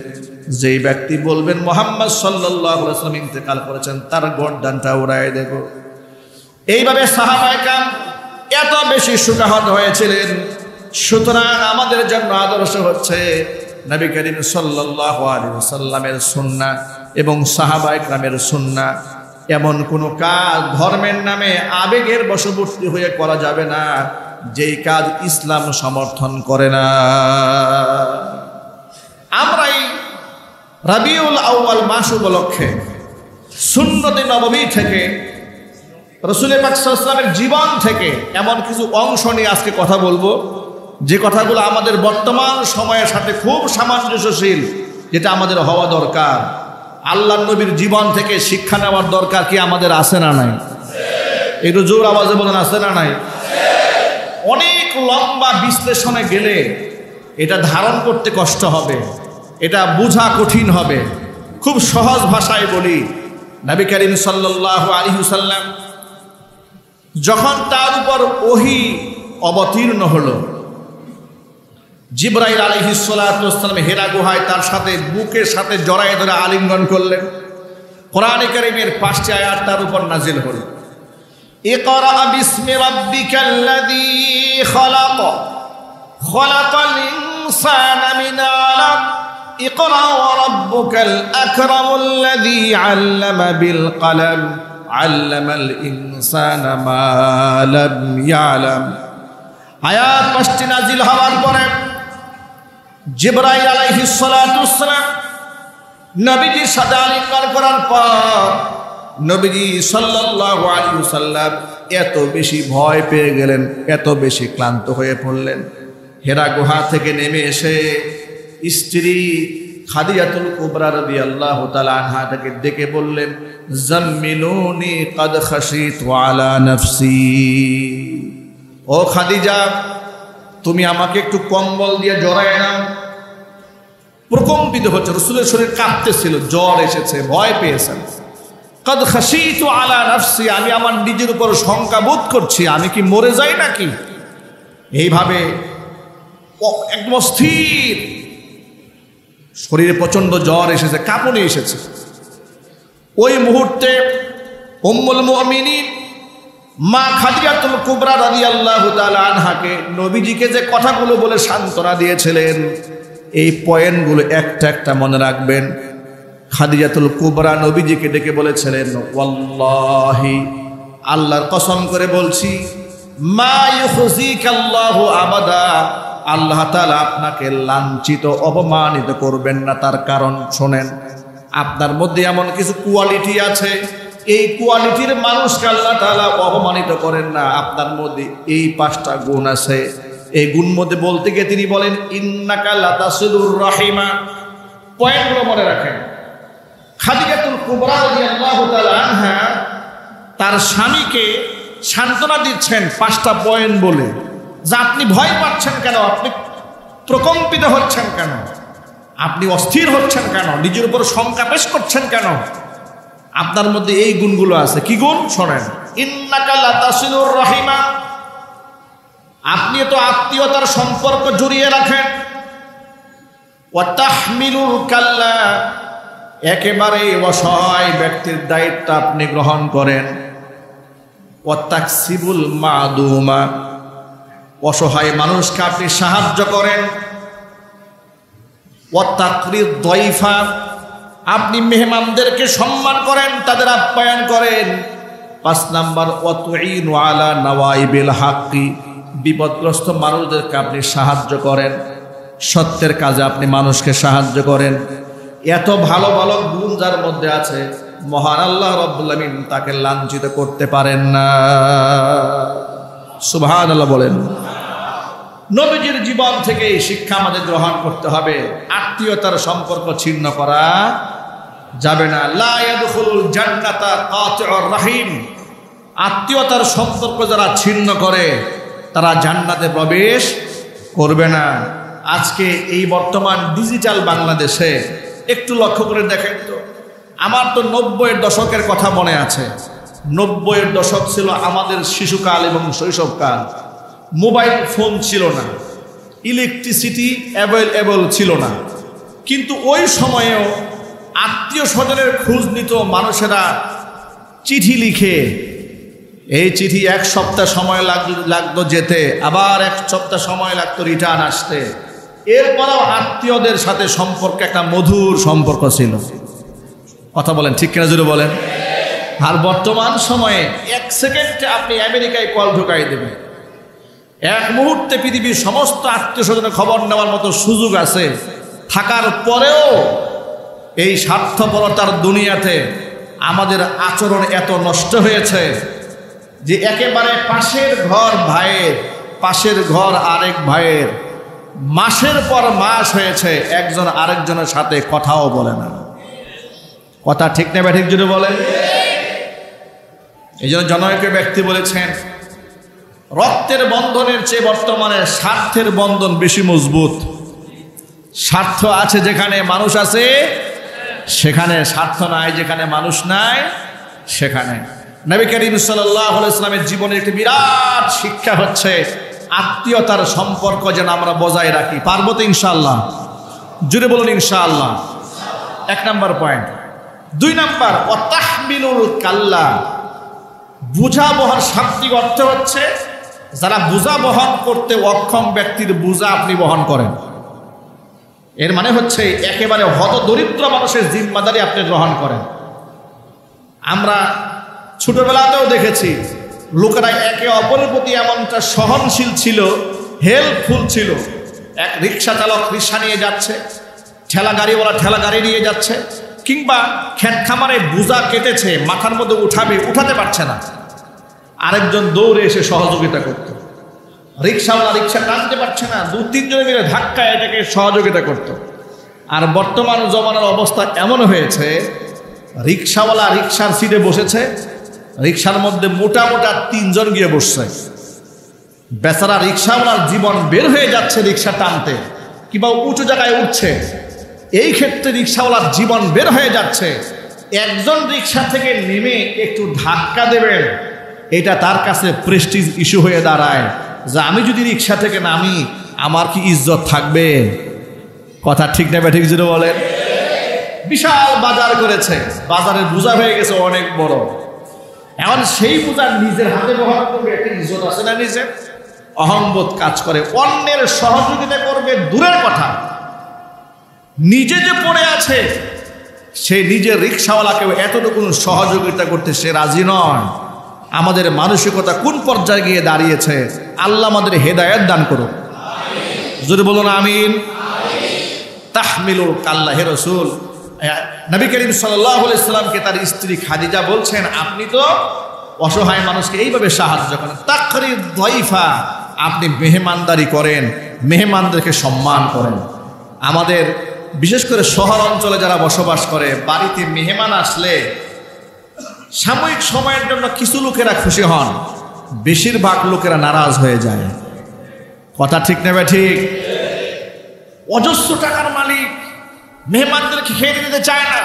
যেই ব্যক্তি বলবেন মুহাম্মদ সাল্লাল্লাহু আলাইহি ওয়াসাল্লাম ইন্তেকাল করেছেন, তার গর্দানটা উড়ায় দেব। এইভাবে সাহাবায়ে কেরাম এত বেশি শোকাহত হয়েছিলেন। সুতরাং আমাদের জন্য আদর্শ হচ্ছে নবী করিম সাল্লাল্লাহু আলাইহি ওয়াসাল্লামের সুন্নাহ এবং সাহাবায়ে কেরামের সুন্নাহ। এমন কোনো কাজ ধর্মের নামে আবেগের বশবর্তী হয়ে করা যাবে না, যেই কাজ ইসলাম সমর্থন করে না। আমরা এই রবিউল আউয়াল মাস উপলক্ষে সুন্নতে নববী থেকে, রাসূল পাক সাল্লাল্লাহু আলাইহি ওয়াসাল্লামের জীবন থেকে এমন কিছু অংশ নিয়ে আজকে কথা বলবো, যে কথাগুলো আমাদের বর্তমান সময়ের সাথে খুব সামঞ্জস্যশীল, যেটা আমাদের হওয়া দরকার। আল্লাহর নবীর জীবন থেকে শিক্ষা নেওয়ার দরকার কি আমাদের আছে না নাই? একটু জোর আওয়াজে বলেন, আছে না নাই? অনেক লম্বা বিশ্লেষণে গেলে এটা ধারণ করতে কষ্ট হবে, এটা বোঝা কঠিন হবে। খুব সহজ ভাষায় বলি, নবী করিম সাল্লাল্লাহু আলাইহি ওয়াসাল্লাম যখন তার উপর ওহী অবতীর্ণ হলো, জিবরাইল আলাইহিস সালাতু ওয়াস সালাম হেরা গুহায় তার সাথে বুকের সাথে জড়ায় ধরে আলিঙ্গন করলেন। কোরআনে কারীমের 5টি আয়াত তার উপর নাজিল হলো। ইকরা বিসমি রাব্বিকাল্লাযী খালাক, খালাকাল ইনসানা মিন আলাক, ইকরা ওয়া রাব্বুকাল আকরামুল্লাযী আল্লামা বিল কলম, আল্লামাল ইনসানা মা লাম ইয়ালাম। আয়াত 5টি নাজিল হওয়ার পরে জিবরাইল আলাইহিস সালাতু ওয়াস সালাম নবীজির সাথে আলিঙ্গন করার পর নবীজি সাল্লাল্লাহু আলাইহি ওয়াসাল্লাম এত বেশি ভয় পেয়ে গেলেন, এত বেশি ক্লান্ত হয়ে পড়লেন। হেরা গুহা থেকে নেমে এসে স্ত্রী খাদিজাতুল কুবরা রাদিয়াল্লাহু তাআলা আনহা তাকে ডেকে বললেন, জাম্মিলুনি কাদ খাশিতু আলা নাফসি। ও খাদিজা, তুমি আমাকে একটু কম্বল দিয়ে জড়ায় নাও। প্রকম্পিত হচ্ছে, রাসূলের শরীর কাঁপতেছিল, জ্বর এসেছে, ভয় পেয়েছেন। কাদ খাশিতু আলা নাফসি, আমি আমার নিজের উপর শঙ্কা বোধ করছি, আমি কি মরে যাই নাকি? এইভাবে একদম অস্থির শরীরে প্রচণ্ড জ্বর এসেছে, কাঁপুনি এসেছে। ওই মুহূর্তে উম্মুল মুমিনিন মা খাদিজাতুল কুবরা রাদিয়াল্লাহু তাআলা আনহাকে নবীজিকে যে কথাগুলো বলে সান্ত্বনা দিয়েছিলেন, এই পয়েন্টগুলো একটা একটা মনে রাখবেন। খাদিজাতুল কুবরা নবীজিকে ডেকে বলেছিলেন, ওয়াল্লাহি, আল্লাহর কসম করে বলছি, মা ইউখজিকাল্লাহু আবাদা, আল্লাহ তাআলা আপনাকে লাঞ্ছিত অপমানিত করবেন না। তার কারণ শোনেন, আপনার মধ্যে এমন কিছু কোয়ালিটি আছে, এই কোয়ালিটির মানুষকে আল্লাহ তাআলা অপমানিত করেন না। আপনার মধ্যে এই 5টা গুণ আছে। এই গুণ মধ্যে বলতে গিয়ে তিনি বলেন, ইন্নাকা লাতাসিলুর রাহিমা। পয়েন্টগুলো মনে রাখেন। খাদিজাতুল কুবরা রাদিয়াল্লাহু তাআলা আনহা তার স্বামীকে সান্ত্বনা দিচ্ছেন 5টা পয়েন্ট বলে, যে আপনি ভয় পাচ্ছেন কেন, আপনি প্রকম্পিত হচ্ছেন কেন, আপনি অস্থির হচ্ছেন কেন, নিজের উপর শঙ্কা পেশ করছেন কেন, আপনার মধ্যে এই গুণগুলো আছে। কি গুণ? শোনেন, ইন্নাকা লাতাসিলুর রাহিমা, আপনি তো আত্মীয়তার সম্পর্ক জড়িয়ে রাখেন। ওয়া তাহমিলুল কাল্লা, একেবারে অসহায় ব্যক্তির দায়িত্ব আপনি গ্রহণ করেন। ওয়া তাকসিবুল মাদুমা, অসহায় মানুষকে আপনি সাহায্য করেন। ওয়া তাকরিদ দাইফা, আপনি মেহমানদেরকে সম্মান করেন, তাদের আপ্যায়ন করেন। 5 নাম্বার, ওয়া তুইনু আলা নাওয়াইবিল হাক্কি, বিপদগ্রস্ত মানুষদেরকে আপনি সাহায্য করেন, সত্যের কাজে আপনি মানুষকে সাহায্য করেন। এত ভালো ভালো গুণ যার মধ্যে আছে, মহান আল্লাহ রাব্বুল আমিন তাকে লাঞ্ছিত করতে পারেন না। সুবহানাল্লাহ বলেন। নবীজির জীবন থেকে এই শিক্ষা আমাদের গ্রহণ করতে হবে, আত্মীয়তার সম্পর্ক ছিন্ন করা যাবে না। লা ইয়াদখুলুল জান্নাতা কাতিউর রাহিম, আত্মীয়তার সম্পর্ক যারা ছিন্ন করে তারা জান্নাতে প্রবেশ করবে না। আজকে এই বর্তমান ডিজিটাল বাংলাদেশে একটু লক্ষ্য করে দেখেন তো, আমার তো 90-এর দশকের কথা মনে আছে। 90-এর দশক ছিল আমাদের শিশুকাল এবং শৈশবকাল। মোবাইল ফোন ছিল না, ইলেকট্রিসিটি অ্যাভেলেবল ছিল না, কিন্তু ওই সময়েও আত্মীয় স্বজনের খোঁজ নিত মানুষেরা চিঠি লিখে। এই চিঠি 1 সপ্তাহ সময় লাগতো যেতে, আবার 1 সপ্তাহ সময় লাগতো রিটার্ন আসতে। এরপরেও আত্মীয়দের সাথে সম্পর্ক একটা মধুর সম্পর্ক ছিল। কথা বলেন ঠিক কিনা, জোরে বলেন। আর বর্তমান সময়ে 1 সেকেন্ডে আপনি আমেরিকায় কল ঢুকাই দেবেন। 1 মুহূর্তে পৃথিবীর সমস্ত আত্মীয় স্বজনের খবর নেওয়ার মতো সুযোগ আছে, থাকার পরেও এই স্বার্থপরতার দুনিয়াতে আমাদের আচরণ এত নষ্ট হয়েছে যে একেবারে পাশের ঘর ভাইয়ের, পাশের ঘর আরেক ভাইয়ের, মাসের পর মাস হয়েছে একজন আরেকজনের সাথে কথাও বলে না। কথা ঠিক না ব্যাঠিক যদি বলেন। এই জন্য জনৈক ব্যক্তি বলেছেন, রক্তের বন্ধনের চেয়ে বর্তমানে স্বার্থের বন্ধন বেশি মজবুত। স্বার্থ আছে যেখানে মানুষ আছে সেখানে, স্বার্থ নাই যেখানে মানুষ নাই সেখানে। নবী করিম সাল্লাল্লাহু আলাইহি ওয়াসাল্লামের জীবনে একটি বিরাট শিক্ষা হচ্ছে আত্মীয়তার সম্পর্ক যেন আমরা বজায় রাখি। পারবো তো ইনশাআল্লাহ? জুড়ে বলুন ইনশাআল্লাহ। 1 নাম্বার পয়েন্ট। 2 নাম্বার, ওয়া তাহমিলুল কাল্লা, বোঝা বহন। শাব্দিক অর্থ হচ্ছে যারা বোঝা বহন করতে অক্ষম ব্যক্তির বোঝা আপনি বহন করেন। এর মানে হচ্ছে একেবারে হত দরিদ্র মানুষের জিম্মাদারি আপনি গ্রহণ করেন। আমরা ছোটবেলাতেও দেখেছি লোকেরা একে অপরের প্রতি এমনটা সহনশীল ছিল, হেল্পফুল ছিল। এক রিক্সা চালক রিক্সা নিয়ে যাচ্ছে, ঠেলা গাড়িওয়ালা ঠেলা গাড়ি নিয়ে যাচ্ছে, কিংবা ক্ষেত খামারে বোঝা কেটেছে মাথার মধ্যে উঠাতে পারছে না, আরেকজন দৌড়ে এসে সহযোগিতা করত। রিক্সাওয়ালা রিক্সা টানতে পারছে না, 2-3 জনে মিলে ধাক্কায় এটাকে সহযোগিতা করত। আর বর্তমান জমানার অবস্থা এমন হয়েছে, রিক্সাওয়ালা রিক্সার সিটে বসেছে, রিক্সার মধ্যে মোটা মোটা 3 জন গিয়ে বসছে। বেচারা রিক্সাওয়ালার জীবন বের হয়ে যাচ্ছে রিক্সা টানতে, কিংবা উঁচু জায়গায় উঠছে, এই ক্ষেত্রে রিক্সাওয়ালার জীবন বের হয়ে যাচ্ছে। একজন রিক্সা থেকে নেমে একটু ধাক্কা দেবেন, এটা তার কাছে প্রেস্টিজ ইস্যু হয়ে দাঁড়ায় যে আমি যদি রিক্সা থেকে নামি আমার কি ইজ্জত থাকবে? কথা ঠিক নেবে ঠিক জুড়ে বলেন। বিশাল বাজার করেছে, বাজারের বোঝা হয়ে গেছে অনেক বড়। এখন সেই বোঝা নিজের হাতে বহন করবে, একটা ইজ্জত আছে না নিজের, অহংবোধ কাজ করে। অন্যের সহযোগিতা করবে দূরের কথা, নিজে যে পড়ে আছে সেই নিজের রিক্সাওয়ালাকেও এতটুকু সহযোগিতা করতে সে রাজি নয়। আমাদের মানসিকতা কোন পর্যায়ে গিয়ে দাঁড়িয়েছে, আল্লাহ আমাদের হেদায়েত দান করুন। যদি বলুন আমিন। তাহমিলুল কাল্লা, হে রাসূল, নবী করিম সাল্লাল্লাহু আলাইহি সাল্লামকে তার স্ত্রী খাদিজা বলছেন, আপনি তো অসহায় মানুষকে এইভাবে সাহায্য করেন। তাকরিদ দাইফা, আপনি মেহমানদারি করেন, মেহমানদেরকে সম্মান করেন। আমাদের বিশেষ করে শহর অঞ্চলে যারা বসবাস করে, বাড়িতে মেহমান আসলে সাময়িক সময়ের জন্য কিছু লোকেরা খুশি হন, বেশিরভাগ লোকেরা নারাজ হয়ে যায়। কথা ঠিক নেবে ঠিক। অজস্র টাকার মালিক মেহমানদেরকে খেতে দিতে চায় না।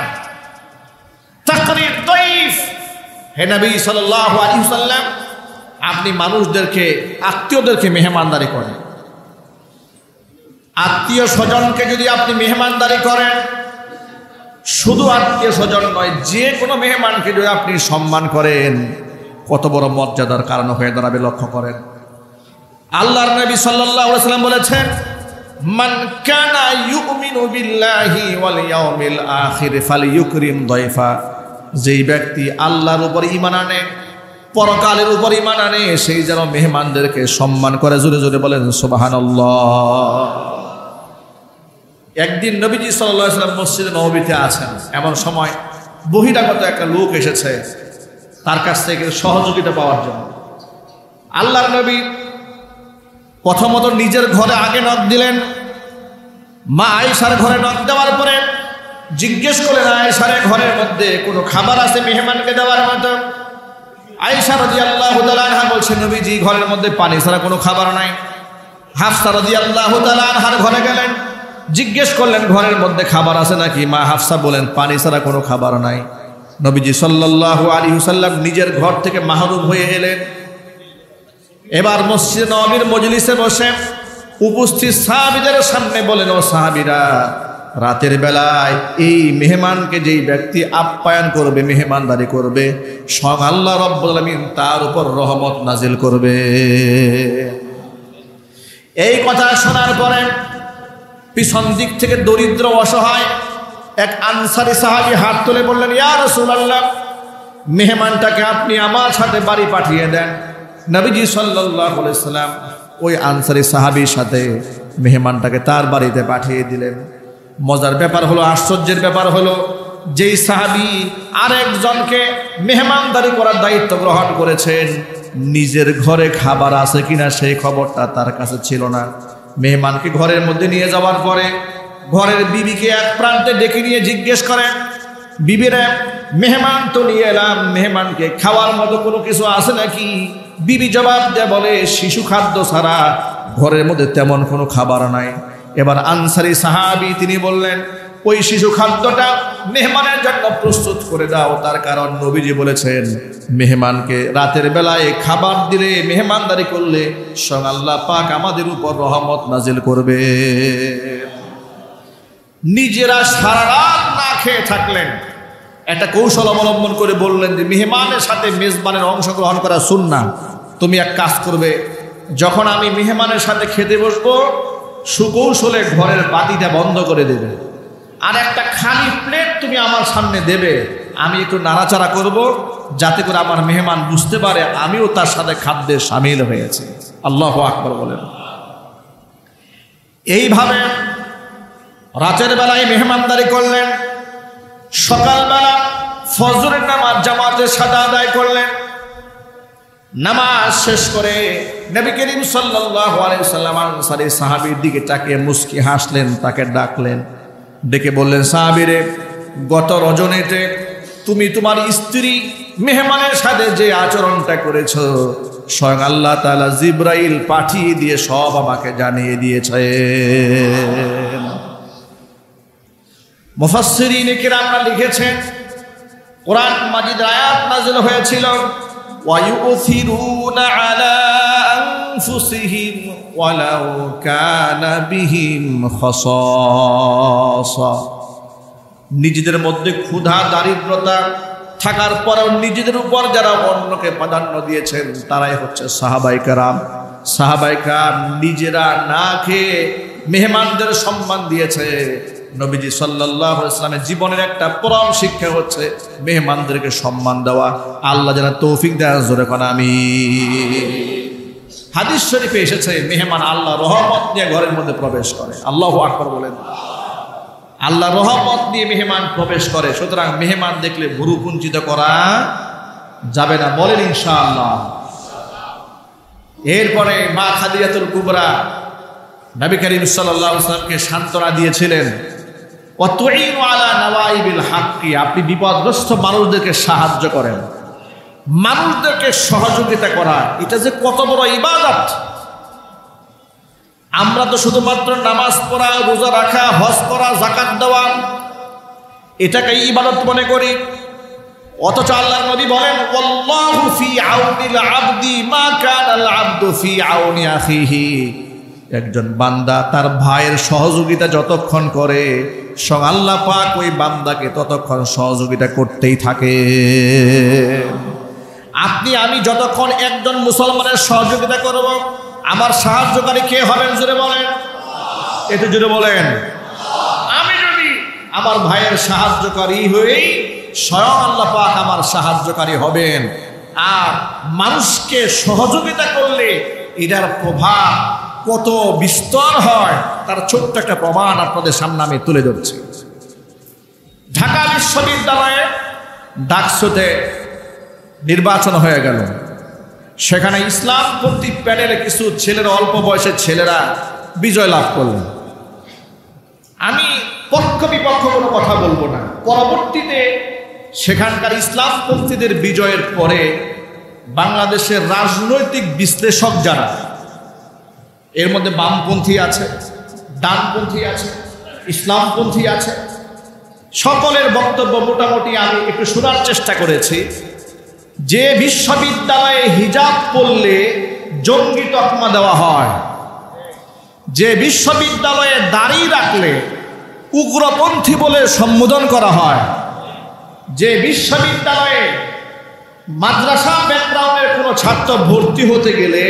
তাকরিদ দাইফ, হে নবী সাল্লাল্লাহু আলাইহি ওয়াসাল্লাম, আপনি মানুষদেরকে, আত্মীয়দেরকে মেহমানদারি করেন। আত্মীয় স্বজনকে যদি আপনি মেহমানদারি করেন, শুধু আত্মীয় স্বজন নয়, যে কোনো মেহমানকে যদি আপনি সম্মান করেন, কত বড় মর্যাদার কারণ হয়ে দাঁড়াবে লক্ষ্য করেন। আল্লাহর নবী সাল্লাল্লাহু আলাইহি ওয়াসাল্লাম বলেছেন, মান কানা ইউমিনু বিল্লাহি ওয়াল ইয়াউমিল আখির ফালইউকরিম দাইফা, যেই ব্যক্তি আল্লাহর উপর ঈমান আনে, পরকালের উপর ঈমান আনে, সেই যেন মেহমানদেরকে সম্মান করে। জোরে জোরে বলেন সুবহানাল্লাহ। একদিন নবীজি সাল্লাল্লাহু আলাইহি ওয়াসাল্লাম মসজিদে নববীতে আছেন, এমন সময় বহিরাগত একটা লোক এসেছে তার কাছ থেকে সহযোগিতা পাওয়ার জন্য। আল্লাহর নবী প্রথমত নিজের ঘরে আগে নক দিলেন, মা আয়েশার ঘরে নক দেওয়ার পরে জিজ্ঞেস করলেন, আয়েশার ঘরের মধ্যে কোনো খাবার আছে মেহমানকে দেওয়ার মতো? আয়েশা রাদিয়াল্লাহু তাআলা আনহা বলছেন, নবীজি ঘরের মধ্যে পানি ছাড়া কোনো খাবার নাই। হাফসা রাদিয়াল্লাহু তাআলা আনহার ঘরে গেলেন, জিজ্ঞেস করলেন ঘরের মধ্যে খাবার আছে নাকি? মা হাফসা বলেন, পানি ছাড়া কোনো খাবার নাই। নবীজি সাল্লাল্লাহু আলাইহি ওয়াসাল্লাম নিজের ঘর থেকে মাহরুম হয়ে এলেন। এবার মসজিদে নববীর মজলিসে বসে উপস্থিত সাহাবীদের সামনে বলেন, ও সাহাবীরা, রাতের বেলায় এই মেহমানকে যেই ব্যক্তি আপ্যায়ন করবে, মেহমানদারি করবে, স্বয়ং আল্লাহ রাব্বুল আলামিন তার উপর রহমত নাজিল করবে। এই কথা শোনার পরে পিছন দিক থেকে দরিদ্র অসহায় এক আনসারী সাহাবী হাত তুলে বললেন, ইয়া রাসূলুল্লাহ, মেহমানটাকে আপনি আমার সাথে বাড়ি পাঠিয়ে দেন। নবীজি সাল্লাল্লাহু আলাইহি সাল্লাম ওই আনসারী সাহাবীর সাথে মেহমানটাকে তার বাড়িতে পাঠিয়ে দিলেন। মজার ব্যাপার হলো, আশ্চর্যের ব্যাপার হলো, যেই সাহাবী আরেকজনকে মেহমানদারি করার দায়িত্ব গ্রহণ করেছেন, নিজের ঘরে খাবার আছে কিনা সেই খবরটা তার কাছে ছিল না। মেহমানকে ঘরের মধ্যে নিয়ে যাওয়ার পরে ঘরের বিবিকে এক প্রান্তে ডেকে নিয়ে জিজ্ঞেস করেন, বিবিরা, মেহমান তো নিয়ে এলাম, মেহমানকে খাওয়ার মতো কোনো কিছু আছে নাকি? বিবি জবাব দেয়, বলে, শিশু খাদ্য ছাড়া ঘরের মধ্যে তেমন কোনো খাবার নাই। এবার আনসারী সাহাবী তিনি বললেন, ওই শিশু খাদ্যটা মেহমানের জন্য প্রস্তুত করে দাও। তার কারণ নবীজি বলেছেন, মেহমানকে রাতের বেলায় খাবার দিলে, মেহমানদারি করলে স্বয়ং আল্লাহ পাক আমাদের উপর রহমত নাজিল করবে। নিজেরা সারা রাত না খেয়ে থাকলেন, একটা কৌশল অবলম্বন করে বললেন যে মেহমানের সাথে মেজবানের অংশগ্রহণ করা সুন্নাহ। তুমি এক কাজ করবে, যখন আমি মেহমানের সাথে খেতে বসবো, সুকৌশলে ঘরের বাতিটা বন্ধ করে দেবে, আর একটা খালি প্লেট তুমি আমার সামনে দেবে। আমি একটু নাড়াচাড়া করব, যাতে করে আমার মেহমান বুঝতে পারে আমিও তার সাথে খাদ্যে সামিল হয়েছি। আল্লাহু আকবার বলেন। এইভাবে রাতের বেলায় মেহমানদারি করলেন। সকালবেলা ফজরের নামাজ জামাতের সাথে আদায় করলেন। নামাজ শেষ করে নবী করিম সাল্লাল্লাহু আলাইহি ওয়াসাল্লাম আনসারী সাহাবীর দিকে তাকিয়ে মুস্কি হাসলেন, তাকে ডাকলেন, ডেকে বললেন, সাহাবীরে, গত রজনীতে তুমি তোমার স্ত্রী মেহমানের সাথে যে আচরণটা করেছ, স্বয়ং আল্লাহ তাআলা জিবরাইল পাঠিয়ে দিয়ে সব আমাকে জানিয়ে দিয়েছে। মুফাসসিরিন কিরামরা লিখেছেন, কোরআন মাজিদ আয়াত নাযিল হয়েছিল, ওয়া ইউথিরুনা আলা আনফুসিহিম ওয়ালাউ কানা বিহিম খাসাসা। নিজেদের মধ্যে ক্ষুধা দারিদ্রতা থাকার পরেও নিজেদের উপর যারা অন্যকে প্রাধান্য দিয়েছেন তারাই হচ্ছে সাহাবায়ে কেরাম। সাহাবায়ে কেরাম নিজেরা না খেয়ে মেহমানদের সম্মান দিয়েছে। নবীজি সাল্লাল্লাহু আলাইহি ওয়াসাল্লামের জীবনের একটা পরম শিক্ষা হচ্ছে মেহমানদেরকে সম্মান দেওয়া। আল্লাহ যেন তৌফিক দেয়, জোরে কোন আমিন। হাদিস শরীফে এসেছে মেহমান আল্লাহ রহমত নিয়ে ঘরের মধ্যে প্রবেশ করে। আল্লাহু আকবার বলেন। আল্লাহ রহমত নিয়ে মেহমান প্রবেশ করে, সুতরাং মেহমান দেখলে ভুরু কুঞ্চিত করা যাবে না, বলেন ইনশাআল্লাহ। এরপরে মা খাদিজাতুল কুবরা নবী করিম সাল্লাল্লাহু আলাইহি ওয়াসাল্লামকে সান্ত্বনা দিয়েছিলেন, ওয়াতুইনু আলা নাওয়াইবিল হাক্কি, আপনি বিপদগ্রস্ত মানুষদেরকে সাহায্য করেন। মানুষদেরকে সহযোগিতা করা এটা যে কত বড় ইবাদত। আমরা তো শুধুমাত্র নামাজ পড়া, রোজা রাখা, হজ করা, যাকাত দেওয়া এটাকে ইবাদত মনে করি, অথচ আল্লাহর নবী বলেন ওয়াল্লাহু ফি আউনিল আবদি মা কানাল আবদু ফি আউনি আখিহি। একজন বান্দা তার ভাইয়ের সহযোগিতা যতক্ষণ করে আল্লাহ পাক ওই বান্দাকে ততক্ষণ সহযোগিতা করতেই থাকে। আপনি আমি যতক্ষণ একজন মুসলমানের সহযোগিতা করব, আমার সাহায্যকারী কে হবেন জোরে বলেন, একটু জোরে বলেন। আমি যদি আমার ভাইয়ের সাহায্যকারী হই, স্বয়ং আল্লাহ পাক আমার সাহায্যকারী হবেন। আর মানুষকে সহযোগিতা করলে এটার প্রভাব কত বিস্তর হয় তার ছোট্ট একটা প্রমাণ আপনাদের সামনে আমি তুলে ধরছি। ঢাকা বিশ্ববিদ্যালয়ে ডাকসুতে নির্বাচন হয়ে গেল। সেখানে ইসলামপন্থী প্যানেলে কিছু ছেলেরা, অল্প বয়সের ছেলেরা বিজয় লাভ করলেন। আমি পক্ষ বিপক্ষ কোনো কথা বলবো না। পরবর্তীতে সেখানকার ইসলামপন্থীদের বিজয়ের পরে বাংলাদেশের রাজনৈতিক বিশ্লেষক যারা, এর মধ্যে বামপন্থী আছে, ডানপন্থী আছে, ইসলামপন্থী আছে, সকলের বক্তব্য মোটামুটি আমি একটু শোনার চেষ্টা করেছি। যে বিশ্ববিদ্যালয়ে হিজাব পরলে জঙ্গি তকমা দেওয়া হয়, যে বিশ্ববিদ্যালয়ে দাড়ি রাখলে উগ্রপন্থী বলে সম্বোধন করা হয়, যে বিশ্ববিদ্যালয়ে মাদ্রাসা ব্যাকগ্রাউন্ডের কোনো ছাত্র ভর্তি হতে গেলে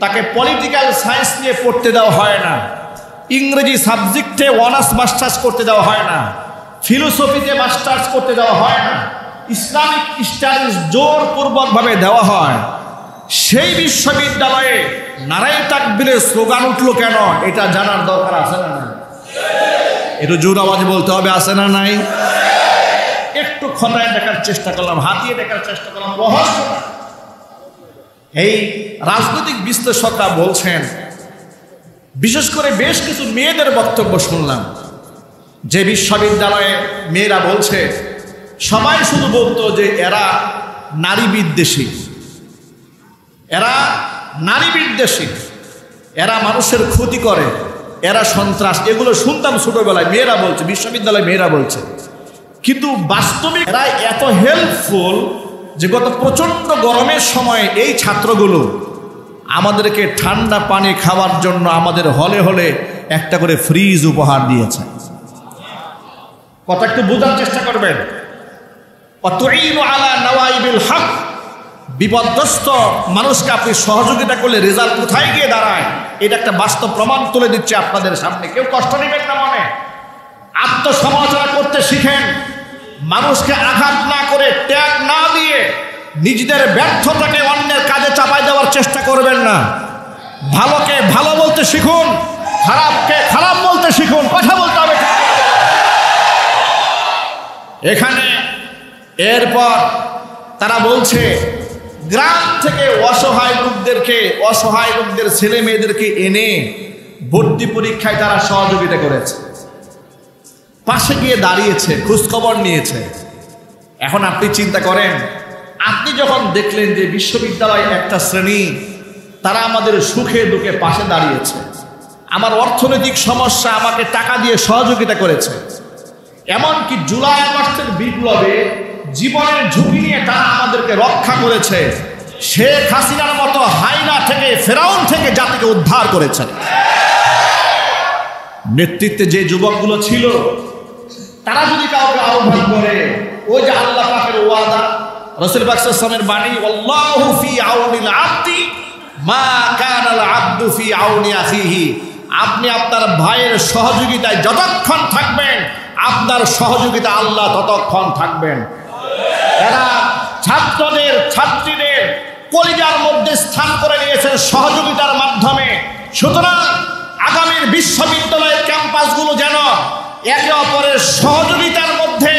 তাকে পলিটিক্যাল সায়েন্স নিয়ে পড়তে দেওয়া হয় না, ইংরেজি সাবজেক্টে অনার্স মাস্টার্স করতে দেওয়া হয় না, ফিলোসফিতে মাস্টার্স করতে দেওয়া হয় না, ইসলামিক স্টাডিজ জোরপূর্বকভাবে দেওয়া হয়, সেই বিশ্ববিদ্যালয়ে নারায়ে তাকবীরের স্লোগান উঠলো কেন, এটা জানার দরকার আছে না নাই? একটু জোর আওয়াজে বলতে হবে, আছে না নাই? একটু খতায় দেখার চেষ্টা করলাম, হাতিয়ে দেখার চেষ্টা করলাম, রহস্য। এই রাজনৈতিক বিশ্লেষকরা বলছেন, বিশেষ করে বেশ কিছু মেয়েদের বক্তব্য শুনলাম, যে বিশ্ববিদ্যালয়ে মেয়েরা বলছে, সবাই শুধু বলতো যে এরা নারী বিদ্বেষী, এরা নারী বিদ্বেষী, এরা মানুষের ক্ষতি করে, এরা সন্ত্রাস, এগুলো শুনতাম ছোটবেলায়, মেয়েরা বলছে, বিশ্ববিদ্যালয়ে মেয়েরা বলছে। কিন্তু বাস্তবিক এরা এত হেল্পফুল যে গত প্রচণ্ড গরমের সময় এই ছাত্রগুলো আমাদেরকে ঠান্ডা পানি খাওয়ার জন্য আমাদের হলে হলে একটা করে ফ্রিজ উপহার দিয়েছে। কথা একটু বোঝার চেষ্টা করবেন। ওয়াতুইনু আলা নাওয়াইবিল হক, বিপদগ্রস্ত মানুষকে আপনি সহযোগিতা করলে রেজাল্ট কোথায় গিয়ে দাঁড়ায়, এটা একটা বাস্তব প্রমাণ তুলে দিচ্ছে আপনাদের সামনে। কেউ কষ্ট নেবেন না মনে, আত্মসমালোচনা করতে শিখেন, মানুষকে আঘাত না করে, ত্যাগ না দিয়ে নিজেদের ব্যর্থতাকে অন্যের কাজে চাপাই দেওয়ার চেষ্টা করবেন না। ভালোকে ভালো বলতে শিখুন, খারাপকে খারাপ বলতে শিখুন, কথা বলতে হবে। এখানে এরপর তারা বলছে গ্রাম থেকে অসহায় লোকদের ছেলে মেয়েদেরকে এনে ভর্তি পরীক্ষায় তারা সহযোগিতা করেছে, পাশে গিয়ে দাঁড়িয়েছে, খোঁজখবর নিয়েছে। এখন আপনি চিন্তা করেন, আপনি যখন দেখলেন যে বিশ্ববিদ্যালয়ে একটা শ্রেণী তারা আমাদের সুখে দুঃখে পাশে দাঁড়িয়েছে, আমার অর্থনৈতিক সমস্যা আমাকে টাকা দিয়ে সহযোগিতা করেছে, এমনকি জুলাই আগস্টের বিপ্লবে জীবনের ঝুঁকি নিয়ে তারা আমাদেরকে রক্ষা করেছে, শেখ হাসিনার মতো হাইনা থেকে, ফেরাউন থেকে জাতিকে উদ্ধার করেছেন। নেতৃত্বে যে যুবকগুলো ছিল তারা যদি কাউকে আহ্বান করে, ওই যে আল্লাহ পাকের ওয়াদা, রাসূল পাক সাল্লাল্লাহু আলাইহি ওয়াসাল্লামের বাণী, আল্লাহু ফি আউনিল আবদি মা কানাল আবদু ফি আউনি আখিহি, আপনি আপনার ভাইয়ের সহযোগিতায় যতক্ষণ থাকবেন, আপনার সহযোগিতা আল্লাহ ততক্ষণ থাকবেন। এরা ছাত্রদের, ছাত্রীদের কলিজার মধ্যে স্থান করে নিয়েছেন সহযোগিতার মাধ্যমে। সুতরাং আগামীর বিশ্ববিদ্যালয়ের ক্যাম্পাসগুলো যেন একে অপরের সহযোগিতার মধ্যে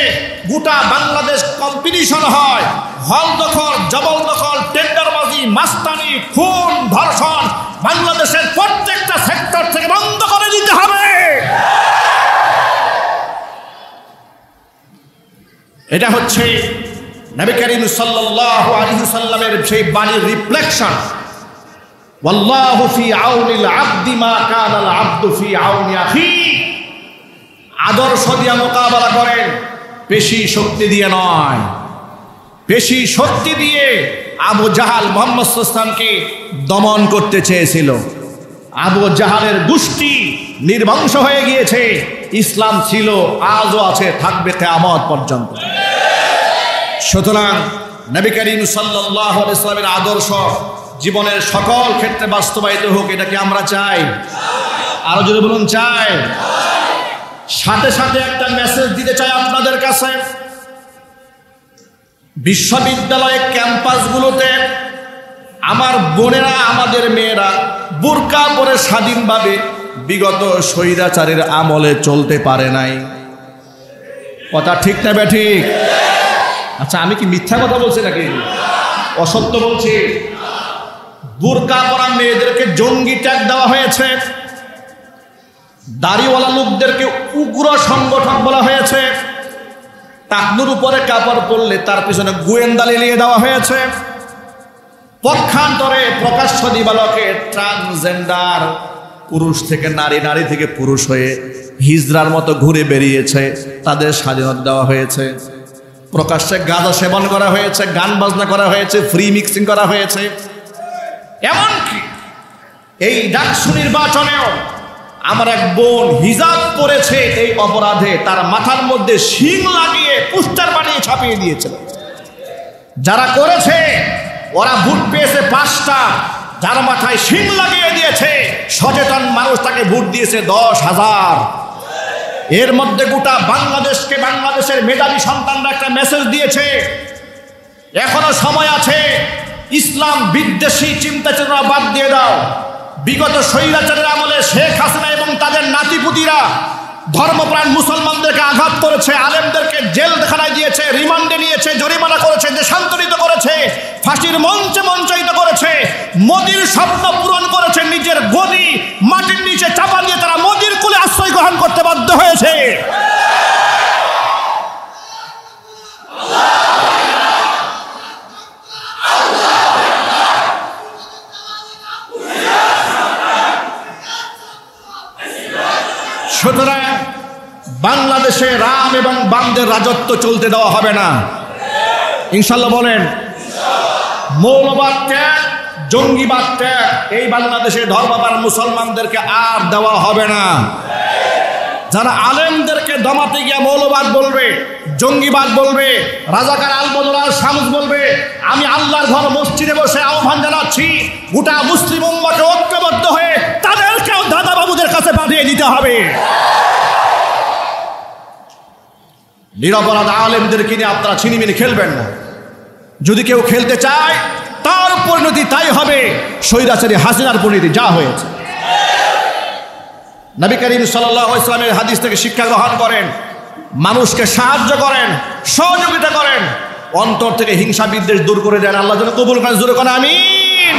গোটা বাংলাদেশ কম্পিটিশন হয়। হল দখল, জবরদখল, টেন্ডারবাজি, মাস্তানি, খুন, ধর্ষণ বাংলাদেশের প্রত্যেকটা সেক্টর থেকে বন্ধ করে দিতে হবে। এটা হচ্ছে নবী করিম সাল্লাল্লাহু আলাইহি ওয়াসাল্লামের সেই বাণীর রিফ্লেকশন। ওয়াল্লাহু ফি আউনিল আবদি মা কানাল আবদু ফি আউনি আখি। আদর্শ দিয়ে মোকাবেলা করেন, পেশি শক্তি দিয়ে নয়। পেশি শক্তি দিয়ে আবু জাহাল মুহাম্মদ সাল্লাল্লাহু আলাইহি ওয়াসাল্লামকে দমন করতে চেয়েছিল। আবু জাহালের গোষ্ঠী নির্বংশ হয়ে গিয়েছে। ইসলাম ছিল, আজও আছে, থাকবে কিয়ামত পর্যন্ত। সুতরাং নবী করিম সাল্লাল্লাহু আলাইহি ওয়াসাল্লামের আদর্শ জীবনের সকল ক্ষেত্রে বাস্তবায়িত হোক, এটা কি আমরা চাই? আরো জোরে বলুন চাই। সাথে সাথে একটা মেসেজ দিতে চাই আপনাদের কাছে। বিশ্ববিদ্যালয়ের ক্যাম্পাসগুলোতে আমার বোনেরা, আমাদের মেয়েরা বুরকা পরে স্বাধীনভাবে বিগত স্বৈরাচারের আমলে চলতে পারে নাই। কথা ঠিক না বেঠিক? আচ্ছা, আমি কি মিথ্যা কথা বলছি নাকি অসত্য বলছি? বুরকা পরা মেয়েদেরকে জঙ্গি ট্যাগ দেওয়া হয়েছে, দাড়িওয়ালা লোকদেরকে উগ্র সংগঠন বলা হয়েছে, টাকনুর উপরে কাপড় পরলে তার পিছনে গোয়েন্দা লিয়ে দেওয়া হয়েছে, পক্ষান্তরে প্রকাশ্য দিবালোকে ট্রান্সজেন্ডার, পুরুষ থেকে নারী, নারী থেকে পুরুষ হয়ে হিজড়ার মতো ঘুরে বেরিয়েছে, তাদের স্বাধীনতা দেওয়া হয়েছে। প্রকাশ্যে গাঁজা সেবন করা হয়েছে, গান বাজনা করা হয়েছে, ফ্রি মিক্সিং করা হয়েছে। এমনকি এই ডাকসু নির্বাচনেও আমার এক বোন হিজাব পরেছে, এই অপরাধে তার মাথার মধ্যে শিং লাগিয়ে পোস্টার বানিয়ে ছাপিয়ে দিয়েছিল। যারা করেছে ওরা ভোট পেয়েছে 5টা, যার মাথায় শিং লাগিয়ে দিয়েছে সচেতন মানুষ তাকে ভোট দিয়েছে 10,000। এর মধ্যে গোটা বাংলাদেশকে, বাংলাদেশের মেধাবী সন্তানরা একটা মেসেজ দিয়েছে, এখনো সময় আছে, ইসলাম বিদ্বেষী চিন্তা চেতনা বাদ দিয়ে দাও। বিগত স্বৈরাচারের আমলে শেখ হাসিনা এবং তাদের নাতিপুতিরা ধর্মপ্রাণ মুসলমানদেরকে আঘাত করেছে, আলেমদেরকে জেলখানায় দিয়েছে, রিমান্ডে নিয়েছে, জরিমানা করেছে, দেশান্তরিত করেছে, ফাঁসির মঞ্চে মঞ্চায়িত করেছে, মোদির স্বপ্ন পূরণ করেছে, নিজের গদি মাটির নিচে চাপা দিয়ে তারা মোদির কুলে আশ্রয় গ্রহণ করতে বাধ্য হয়েছে। সুতরাং বাংলাদেশে রাম এবং বামদের রাজত্ব চলতে দেওয়া হবে না, ইনশাল্লাহ বলেন। মৌলবাদ ত্যাগ, জঙ্গিবাদ ত্যাগ, এই বাংলাদেশে ধর্মপ্রাণ মুসলমানদেরকে আর দেওয়া হবে না। যারা আলেমদেরকে দমাতে গিয়ে মৌলবাদ বলবে, জঙ্গিবাদ বলবে, রাজাকার আল-বদর আল-শামস বলবে, আমি আল্লাহর ঘর মসজিদে বসে আহ্বান জানাচ্ছি গোটা মুসলিম উম্মাহকে ঐক্যবদ্ধ হয়ে তাদেরকেও দাদা বাবুদের কাছে পাঠিয়ে দিতে হবে। নিরপরাধ আলেমদেরকে নিয়ে আপনারা ছিনিমিনি খেলবেন না। যদি কেউ খেলতে চায় তার পরিণতি তাই হবে স্বৈরাচারী হাসিনার পরিণতি যা হয়েছে। নবী করিম সাল্লাল্লাহু আলাইহি ওয়াসাল্লামের হাদিস থেকে শিক্ষা গ্রহণ করেন, মানুষকে সাহায্য করেন, সহযোগিতা করেন, অন্তর থেকে হিংসা বিদ্বেষ দূর করে দেন। আল্লাহ যেন কবুল করেন, জোরে করেন আমিন।